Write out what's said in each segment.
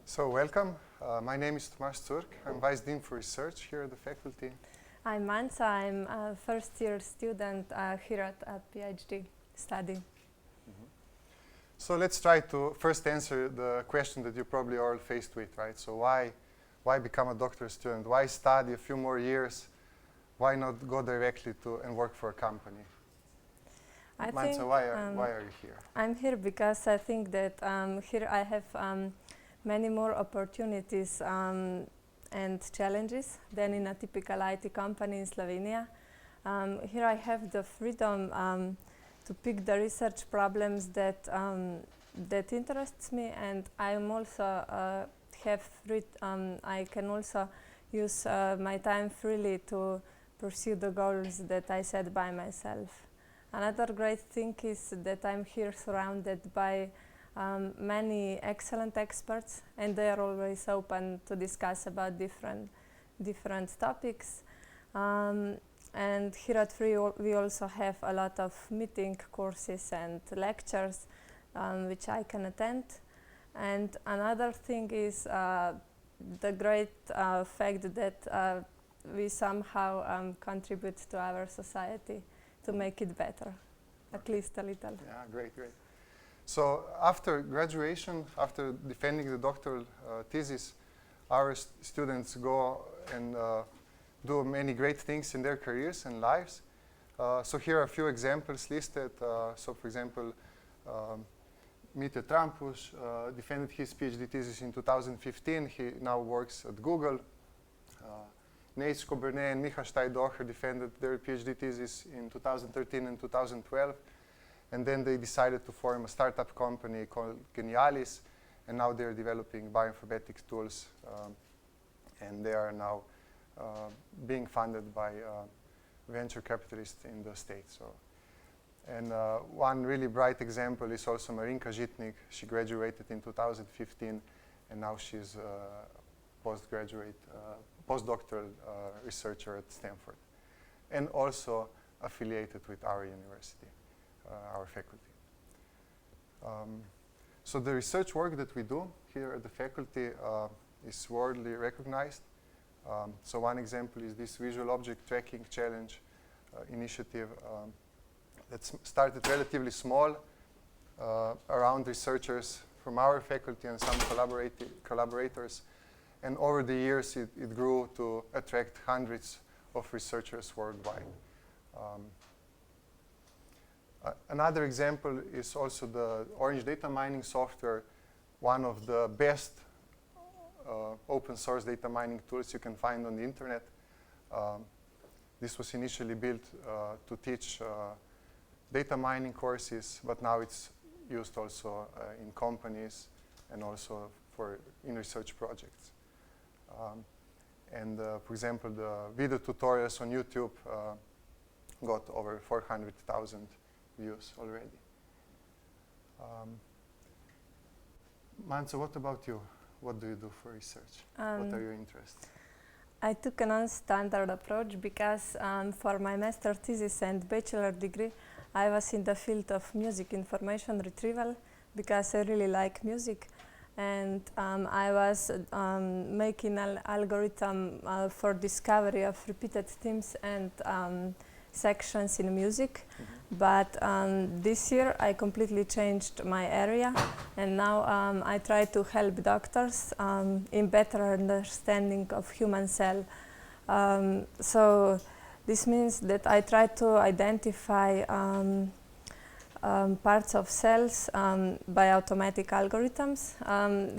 So welcome. My name is Tomaž Curk. I'm Vice Dean for Research here at the faculty. I'm Manca. I'm a first-year student here at a PhD study. So let's try to first answer the question that you're probably all faced with, right? So why become a doctoral student? Why study a few more years? Why not go directly to and work for a company? Manca, why are you here? I'm here because I think that here I have many more opportunities and challenges than in a typical IT company in Slovenia. Here I have the freedom to pick the research problems that interests me, and I'm also I can also use my time freely to pursue the goals that I set by myself. Another great thing is that I'm here surrounded by many excellent experts, and they are always open to discuss about different topics. And here at Free we also have a lot of meeting courses and lectures which I can attend. And another thing is the great fact that we somehow contribute to our society to make it better, at least a little. Yeah, great. So after graduation, after defending the doctoral thesis, our students go and do many great things in their careers and lives. So here are a few examples listed. So for example, Mitja Trampuš defended his PhD thesis in 2015. He now works at Google. Nate Coburnet and Micha Steidocher defended their PhD thesis in 2013 and 2012. And then they decided to form a startup company called Genialis. And now they're developing bioinformatics tools. And they are now being funded by venture capitalists in the States. So, and one really bright example is also Marinka Žitnik. She graduated in 2015, and now she's a postdoctoral researcher at Stanford, and also affiliated with our university, our faculty. So the research work that we do here at the faculty is worldly recognized. So one example is this visual object tracking challenge initiative that started relatively small around researchers from our faculty and some collaborators. And over the years, it grew to attract hundreds of researchers worldwide. Another example is also the Orange data mining software, one of the best open source data mining tools you can find on the internet. This was initially built to teach data mining courses, but now it's used also in companies and also in research projects. For example, the video tutorials on YouTube got over 400,000 views already. Manca, what about you? What do you do for research? What are your interests? I took a non-standard approach because for my master thesis and bachelor degree, I was in the field of music information retrieval because I really like music. And I was making an algorithm for discovery of repeated themes and sections in music. But this year I completely changed my area, and now I try to help doctors in better understanding of human cell. So this means that I try to identify parts of cells by automatic algorithms.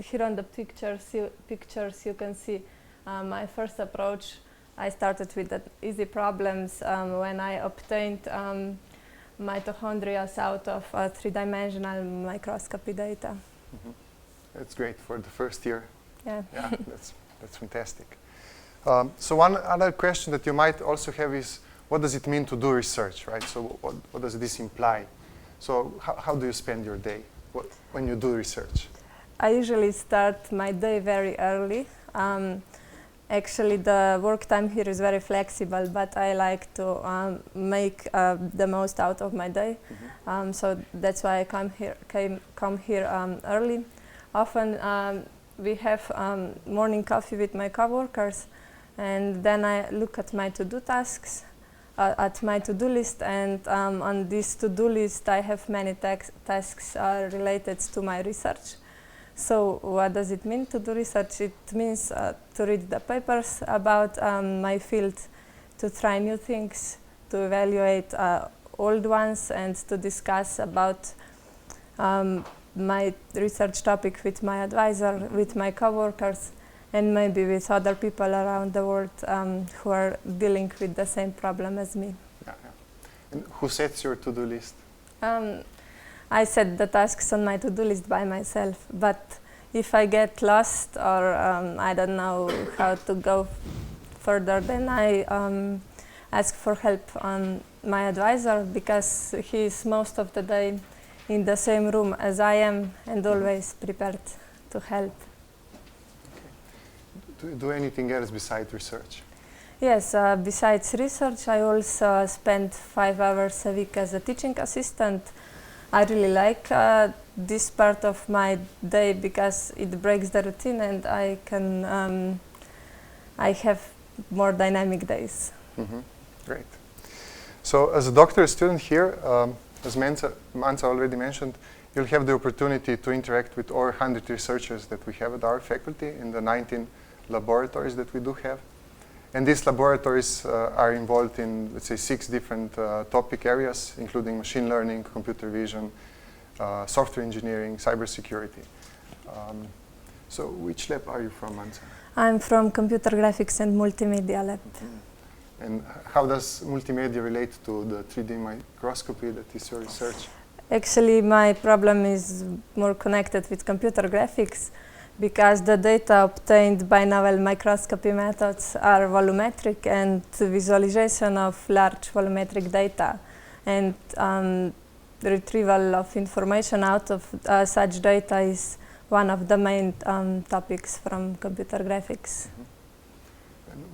Here on the pictures you can see my first approach. I started with the easy problems when I obtained mitochondria out of three-dimensional microscopy data. That's great for the first year. Yeah, that's fantastic. So one other question that you might also have is, what does it mean to do research, right? So what does this imply? So how do you spend your day when you do research? I usually start my day very early. Actually, the work time here is very flexible, but I like to make the most out of my day. So that's why I come here early. Often we have morning coffee with my coworkers, and then I look at my to-do tasks, at my to-do list, and on this to-do list I have many tasks related to my research. So what does it mean to do research? It means to read the papers about my field, to try new things, to evaluate old ones, and to discuss about my research topic with my advisor, with my coworkers, and maybe with other people around the world who are dealing with the same problem as me. Yeah, yeah. And who sets your to-do list? I set the tasks on my to-do list by myself, but if I get lost or I don't know how to go further, then I ask for help on my advisor, because he is most of the day in the same room as I am and always prepared to help. Okay. Do anything else besides research? Yes, besides research, I also spend 5 hours a week as a teaching assistant. I really like this part of my day because it breaks the routine, and I can I have more dynamic days. Mm-hmm. Great. So as a doctoral student here, as Manca already mentioned, you'll have the opportunity to interact with over 100 researchers that we have at our faculty in the 19 laboratories that we do have. And these laboratories are involved in, let's say, 6 different topic areas, including machine learning, computer vision, software engineering, cybersecurity. So which lab are you from, Manca? I'm from Computer Graphics and Multimedia Lab. Mm-hmm. And how does multimedia relate to the 3D microscopy that is your research? Actually, my problem is more connected with computer graphics, because the data obtained by novel microscopy methods are volumetric, and visualization of large volumetric data and retrieval of information out of such data is one of the main topics from computer graphics. Mm-hmm. And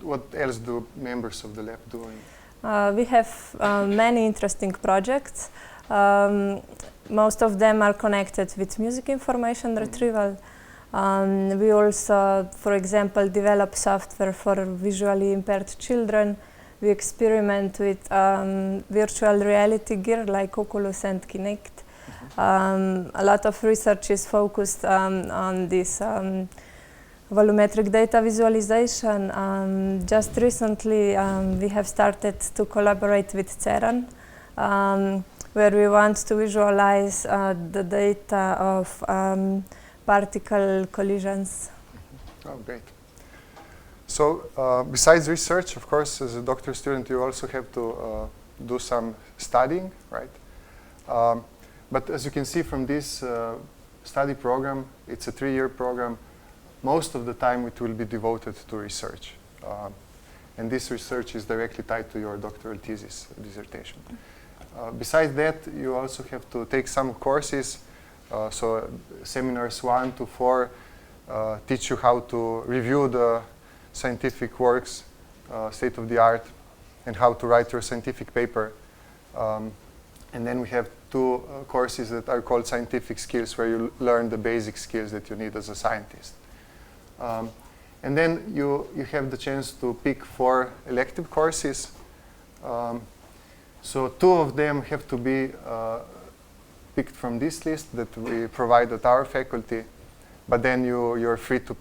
what else do members of the lab do? We have many interesting projects. Most of them are connected with music information retrieval. We also, for example, develop software for visually impaired children. We experiment with virtual reality gear like Oculus and Kinect. A lot of research is focused on this volumetric data visualization. Just recently, we have started to collaborate with CERN, where we want to visualize the data of particle collisions. Oh, great. So besides research, of course, as a doctoral student, you also have to do some studying, right? But as you can see from this study program, it's a 3-year program. Most of the time it will be devoted to research. And this research is directly tied to your doctoral thesis dissertation. Besides that, you also have to take some courses. So seminars 1 to 4 teach you how to review the scientific works, state of the art, and how to write your scientific paper. And then we have 2 courses that are called scientific skills, where you learn the basic skills that you need as a scientist. And then you have the chance to pick 4 elective courses. So 2 of them have to be picked from this list that we provide at our faculty, but then you're free to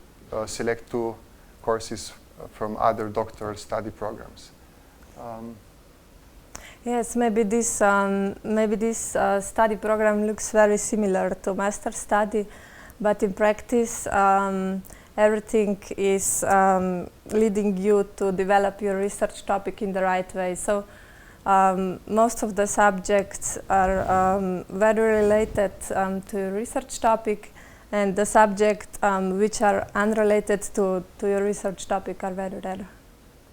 select 2 courses from other doctoral study programs. Yes, maybe this study program looks very similar to master study, but in practice, everything is leading you to develop your research topic in the right way. So most of the subjects are very related to your research topic, and the subjects which are unrelated to your research topic are very rare.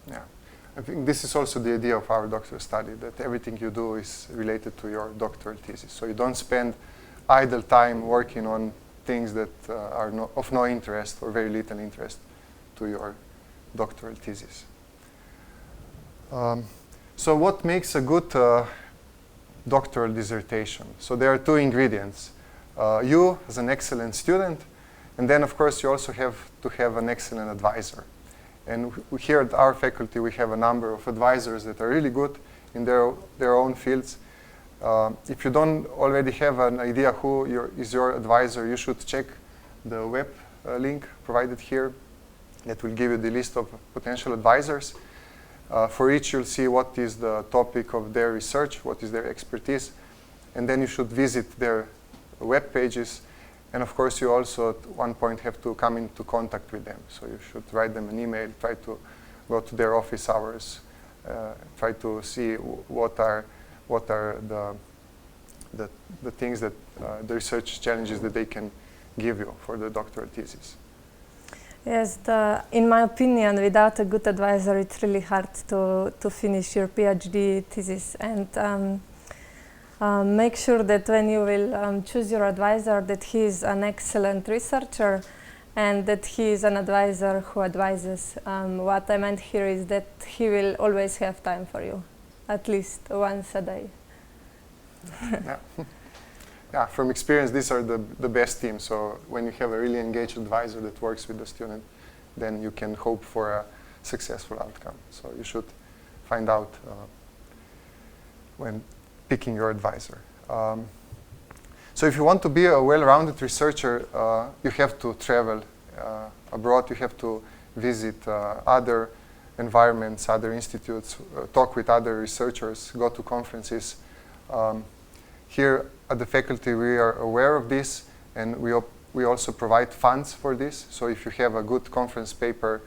Yeah, I think this is also the idea of our doctoral study, that everything you do is related to your doctoral thesis. So you don't spend idle time working on things that are of no interest or very little interest to your doctoral thesis. So what makes a good doctoral dissertation? So there are 2 ingredients. You, as an excellent student, And then, of course, you also have to have an excellent advisor. And here at our faculty, we have a number of advisors that are really good in their own fields. If you don't already have an idea who is your advisor, you should check the web link provided here that will give you the list of potential advisors. For each, you'll see what is the topic of their research, what is their expertise, and then you should visit their web pages. And of course, you also at one point have to come into contact with them. So you should write them an email, try to go to their office hours, try to see what are the things that the research challenges that they can give you for the doctoral thesis. Yes, in my opinion, without a good advisor, it's really hard to finish your PhD thesis. And make sure that when you will choose your advisor, that he is an excellent researcher and that he is an advisor who advises. What I meant here is that he will always have time for you, at least once a day. Yeah, from experience, these are the best teams. So when you have a really engaged advisor that works with the student, then you can hope for a successful outcome. So you should find out when picking your advisor. So if you want to be a well-rounded researcher, you have to travel abroad. You have to visit other environments, other institutes, talk with other researchers, go to conferences. Here at the faculty, we are aware of this, and we also provide funds for this. So if you have a good conference paper,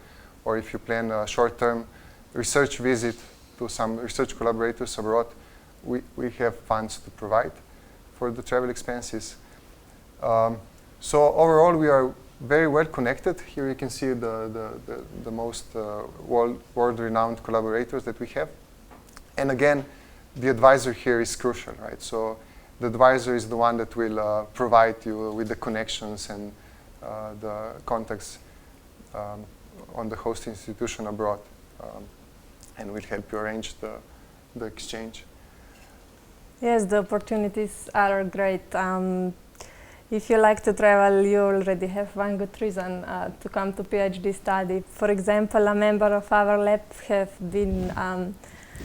or if you plan a short-term research visit to some research collaborators abroad, we have funds to provide for the travel expenses. So overall, we are very well connected. Here you can see the most world-renowned collaborators that we have. And again, the advisor here is crucial, right? So the advisor is the one that will provide you with the connections and the contacts on the host institution abroad, and will help you arrange the exchange. Yes, the opportunities are great. If you like to travel, you already have one good reason to come to PhD study. For example, a member of our lab have been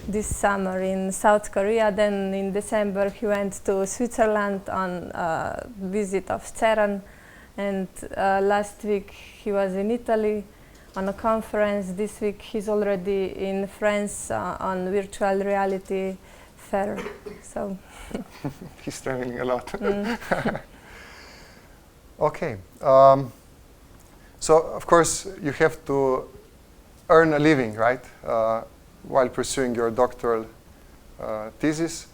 this summer in South Korea. Then in December, he went to Switzerland on a visit of CERN. And last week, he was in Italy on a conference. This week, he's already in France on virtual reality fair. So he's traveling a lot. Okay. So of course you have to earn a living, right, while pursuing your doctoral thesis,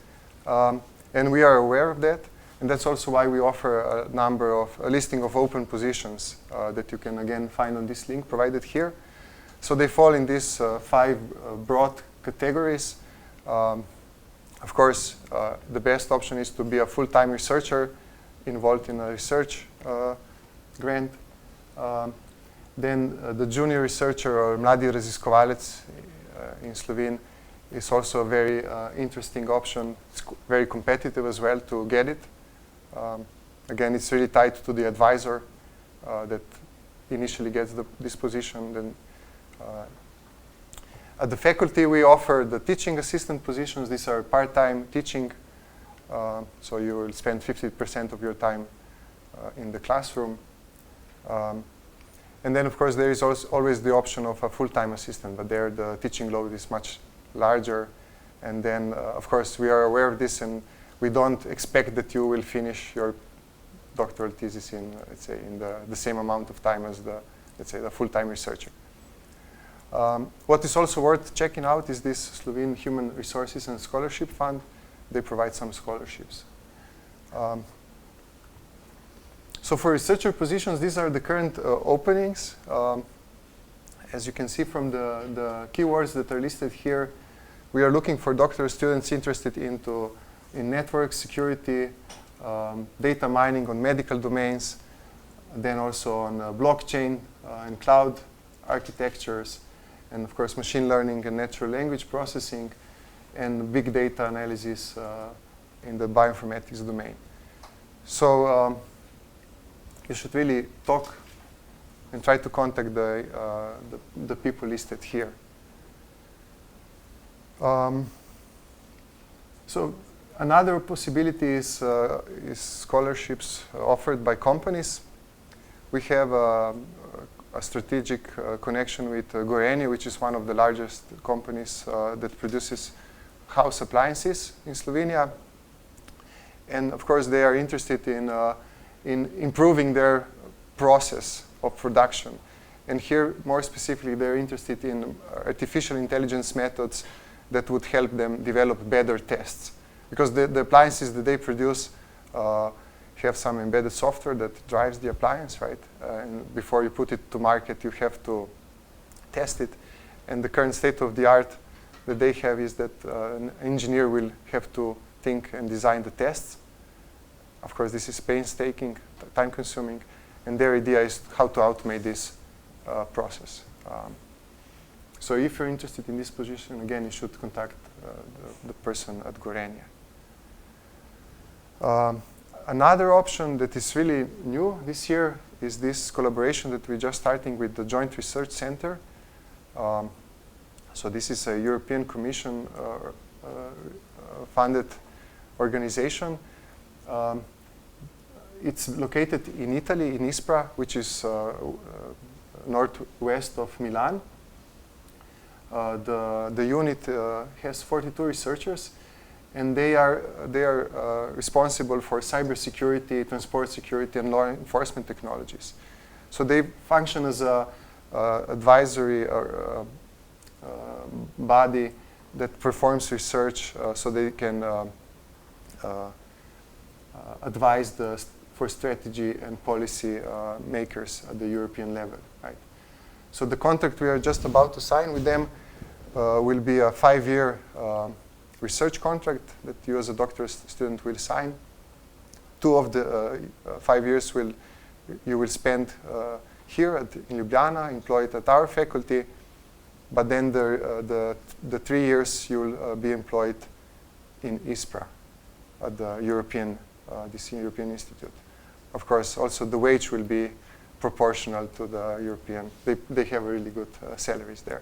and we are aware of that, and that's also why we offer a listing of open positions that you can again find on this link provided here. So they fall in these 5 broad categories. Of course, the best option is to be a full-time researcher involved in a research grant. Then the junior researcher, or mladi raziskovalec in Slovene, is also a very interesting option. It's very competitive as well to get it. Again, it's really tied to the advisor that initially gets this position. Then at the faculty, we offer the teaching assistant positions. These are part-time teaching, so you will spend 50% of your time in the classroom. And then, of course, there is always the option of a full-time assistant, but there the teaching load is much larger. And then, of course, we are aware of this, and we don't expect that you will finish your doctoral thesis in, let's say, in the same amount of time as the full-time researcher. What is also worth checking out is this Slovene Human Resources and Scholarship Fund. They provide some scholarships. So for researcher positions, these are the current openings. As you can see from the keywords that are listed here, we are looking for doctoral students interested in network security, data mining on medical domains, then also on blockchain and cloud architectures, and of course machine learning and natural language processing, and big data analysis in the bioinformatics domain. So you should really talk and try to contact the people listed here. So another possibility is scholarships offered by companies. We have a strategic connection with Gorenje, which is one of the largest companies that produces house appliances in Slovenia. And of course, they are interested in improving their process of production. And here, more specifically, they're interested in artificial intelligence methods that would help them develop better tests. Because the appliances that they produce have some embedded software that drives the appliance, right? And before you put it to market, you have to test it. And the current state of the art that they have is that an engineer will have to think and design the tests. Of course, this is painstaking, time-consuming, and their idea is how to automate this process. So if you're interested in this position, again, you should contact the person at Gorenje. Another option that is really new this year is this collaboration that we're just starting with the Joint Research Center. So this is a European Commission funded organization. It's located in Italy, in Ispra, which is northwest of Milan. The unit has 42 researchers, and they are responsible for cybersecurity, transport security, and law enforcement technologies. So they function as a advisory body that performs research, so they can advise for strategy and policy makers at the European level, right? So the contract we are just about to sign with them will be a 5-year research contract that you as a doctorate student will sign. 2 of the 5 years you will spend here in Ljubljana, employed at our faculty, but then the 3 years you will be employed in Ispra at the this European Institute. Of course, also the wage will be proportional to the European. They have really good salaries there.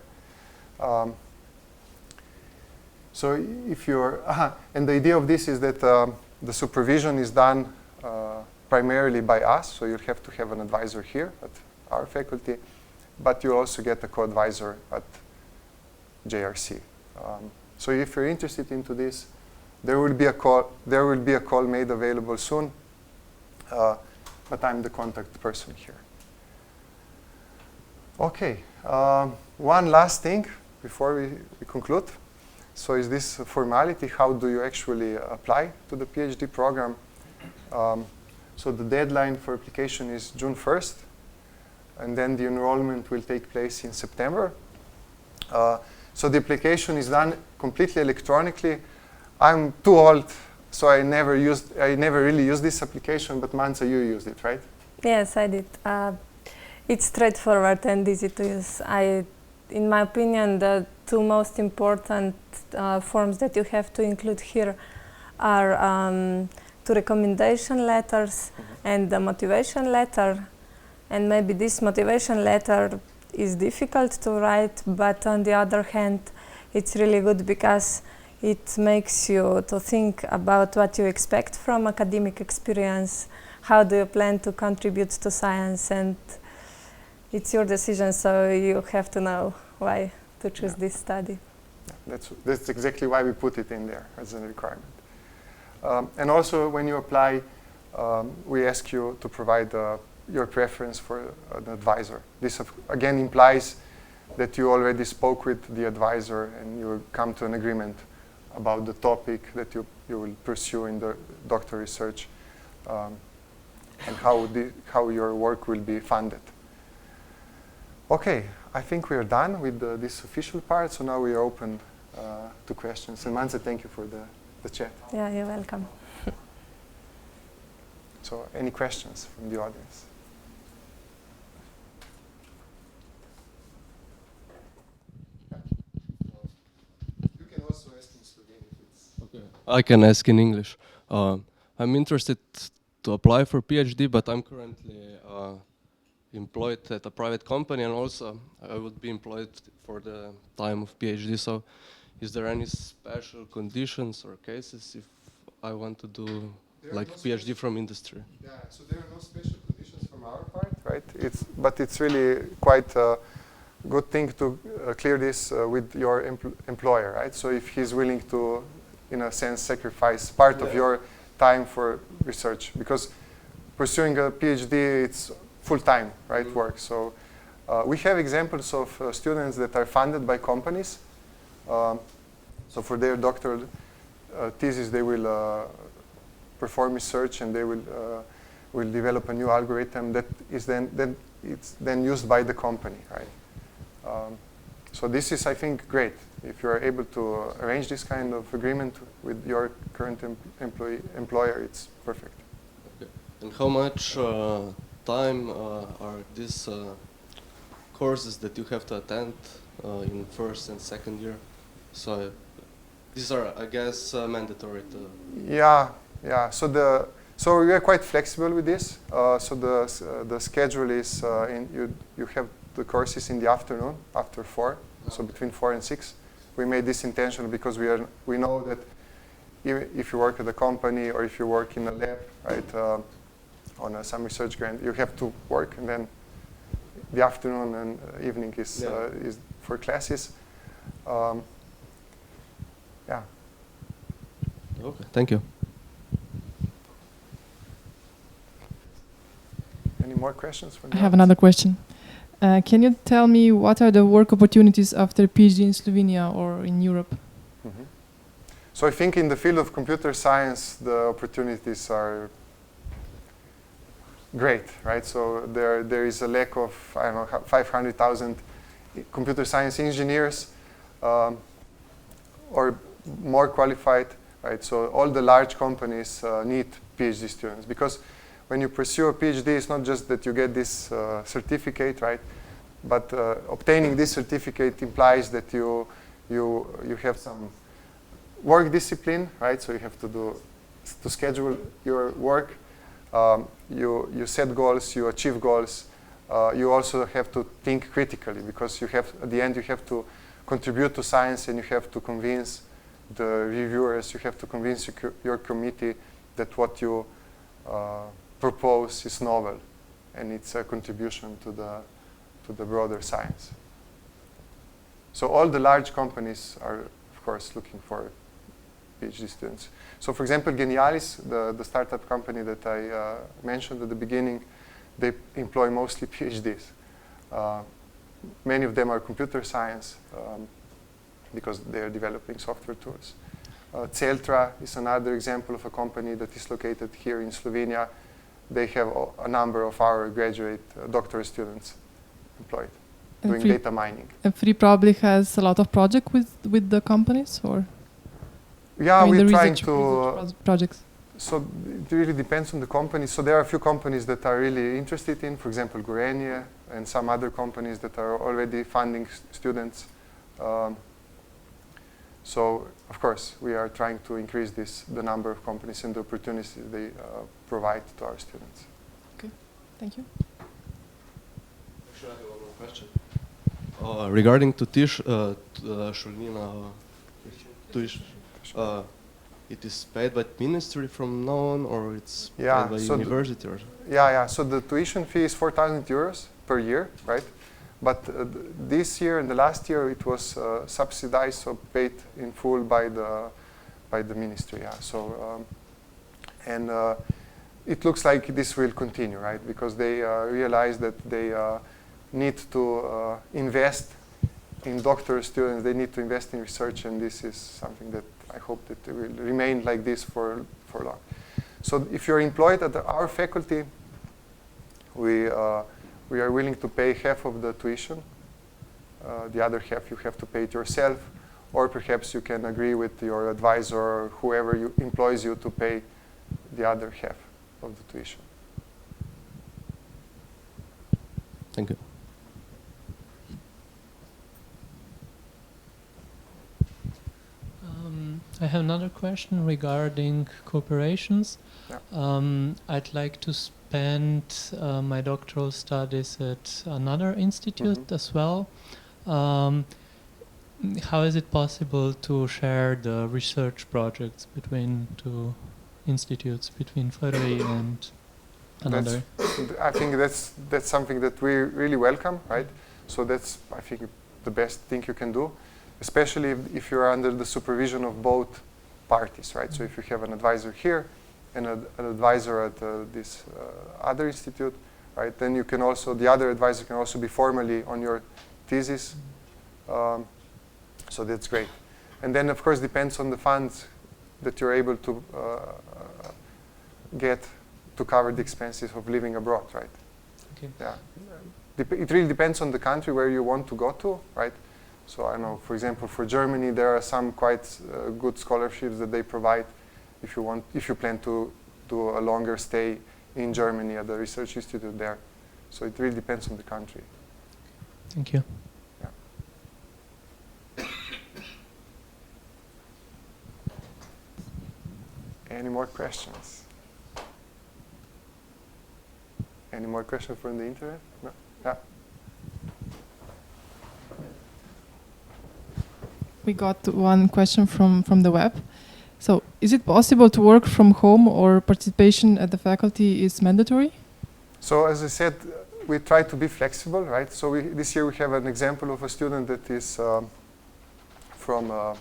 So if you're, and the idea of this is that the supervision is done primarily by us, so you'll have to have an advisor here at our faculty, but you also get a co-advisor at JRC. So if you're interested into this, there will be a call made available soon, but I'm the contact person here. Okay, one last thing before we conclude. So is this a formality? How do you actually apply to the PhD program? So the deadline for application is June 1st, and then the enrollment will take place in September. So the application is done completely electronically. I'm too old, so I never really used this application, but Manca, you used it, right? Yes, I did. It's straightforward and easy to use. In my opinion, the 2 most important forms that you have to include here are 2 recommendation letters and the motivation letter. And maybe this motivation letter is difficult to write, but on the other hand, it's really good because it makes you to think about what you expect from academic experience, how do you plan to contribute to science, and it's your decision, so you have to know why to choose this study. Yeah, that's exactly why we put it in there as a requirement. And also, when you apply, we ask you to provide your preference for an advisor. This, again, implies that you already spoke with the advisor and you come to an agreement about the topic that you will pursue in the doctoral research and how your work will be funded. Okay, I think we are done with this official part, so now we are open to questions. And Manca, thank you for the chat. Yeah, you're welcome. So any questions from the audience? You can also ask in Slovene if it's... Okay. I can ask in English. I'm interested to apply for PhD, but I'm currently employed at a private company, and also I would be employed for the time of PhD. So is there any special conditions or cases if I want to do like PhD from industry? Yeah, so there are no special conditions from our part, right? But it's really quite a good thing to clear this with your employer, right? So if he's willing to, in a sense, sacrifice part of your time for research, because pursuing a PhD, it's full-time, right, work. So we have examples of students that are funded by companies. So for their doctoral thesis, they will perform research, and they will develop a new algorithm that is then used by the company, right? So this is, I think, great. If you are able to arrange this kind of agreement with your current employer, it's perfect. Okay. And how much time are these courses that you have to attend in first and second year? So these are, I guess, mandatory to... Yeah. So we are quite flexible with this. So the schedule is you have the courses in the afternoon after 4, so between 4 and 6. We made this intentional because we know that if you work at a company or if you work in a lab, right, on some research grant, you have to work, and then the afternoon and evening is for classes. Yeah. Okay, thank you. Any more questions? I have another question. Can you tell me what are the work opportunities after PhD in Slovenia or in Europe? Mm-hmm. So I think in the field of computer science, the opportunities are great, right? So there is a lack of, I don't know, 500,000 computer science engineers or more qualified, right? So all the large companies need PhD students, because when you pursue a PhD, it's not just that you get this certificate, right? But obtaining this certificate implies that you have some work discipline, right? So you have to schedule your work. You set goals, you achieve goals. You also have to think critically, because at the end you have to contribute to science, and you have to convince the reviewers, you have to convince your committee that what you propose is novel, and it's a contribution to the broader science. So all the large companies are, of course, looking for PhD students. So for example, Genialis, the startup company that I mentioned at the beginning, they employ mostly PhDs. Many of them are computer science because they are developing software tools. Celtra is another example of a company that is located here in Slovenia. They have a number of our graduate doctoral students employed doing data mining. And Free probably has a lot of projects with the companies, or? Yeah, I mean, we're trying to... projects. So it really depends on the company. So there are a few companies that are really interested in, for example, Gorenje, and some other companies that are already funding students. So, of course, we are trying to increase the number of companies and the opportunities they provide to our students. Okay, thank you. Actually, I have one more question. Regarding to Šolnina tuition, it is paid by ministry from now on, or it's paid by university? Yeah. So the tuition fee is 4,000 euros per year, right? But this year and the last year it was subsidized, so paid in full by the ministry. Yeah. So it looks like this will continue, right? Because they realize that they need to invest in doctoral students. They need to invest in research, and this is something that I hope that it will remain like this for long. So if you're employed at our faculty, we are willing to pay half of the tuition. The other half you have to pay it yourself, or perhaps you can agree with your advisor or whoever employs you to pay the other half of the tuition. Thank you. I have another question regarding cooperations. Yeah. I'd like to spend my doctoral studies at another institute as well. How is it possible to share the research projects between two institutes, between Furui and another? I think that's something that we really welcome, right? So that's, I think, the best thing you can do, especially if you're under the supervision of both parties, right? So if you have an advisor here and an advisor at this other institute, right? Then you can also, the other advisor can also be formally on your thesis. So that's great. And then, of course, depends on the funds that you're able to get to cover the expenses of living abroad, right? Okay. Yeah. It really depends on the country where you want to go to, right? So I know, for example, for Germany, there are some quite good scholarships that they provide if you plan to do a longer stay in Germany at the research institute there. So it really depends on the country. Thank you. Any more questions? Any more questions from the internet? No? Yeah. We got one question from the web. So, is it possible to work from home, or participation at the faculty is mandatory? So, as I said, we try to be flexible, right? So this year we have an example of a student that is from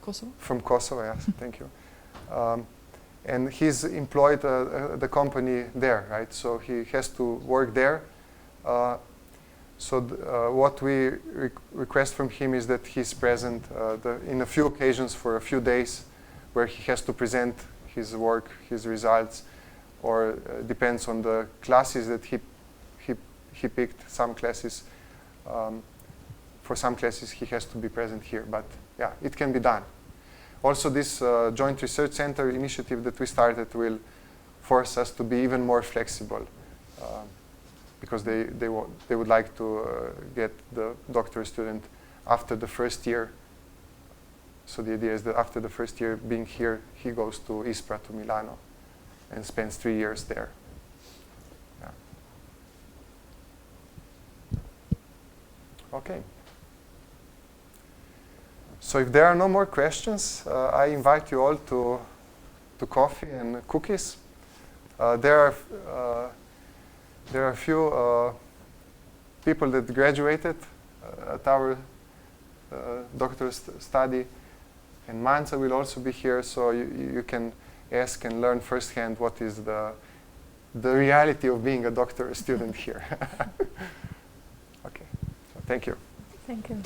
Kosovo? From Kosovo, yes, thank you. And he's employed the company there, right? So he has to work there. So what we request from him is that he's present in a few occasions for a few days, where he has to present his work, his results, or depends on the classes that he picked. Some classes, for some classes he has to be present here, but yeah, it can be done. Also, this Joint Research Center initiative that we started will force us to be even more flexible, because they would like to get the doctoral student after the first year. So the idea is that after the first year being here, he goes to ISPRA, to Milano, and spends 3 years there. Yeah. Okay. So if there are no more questions, I invite you all to coffee and cookies. There are a few people that graduated at our doctoral study, and Manca will also be here, so you can ask and learn firsthand what is the reality of being a doctoral student here. Okay, so thank you. Thank you.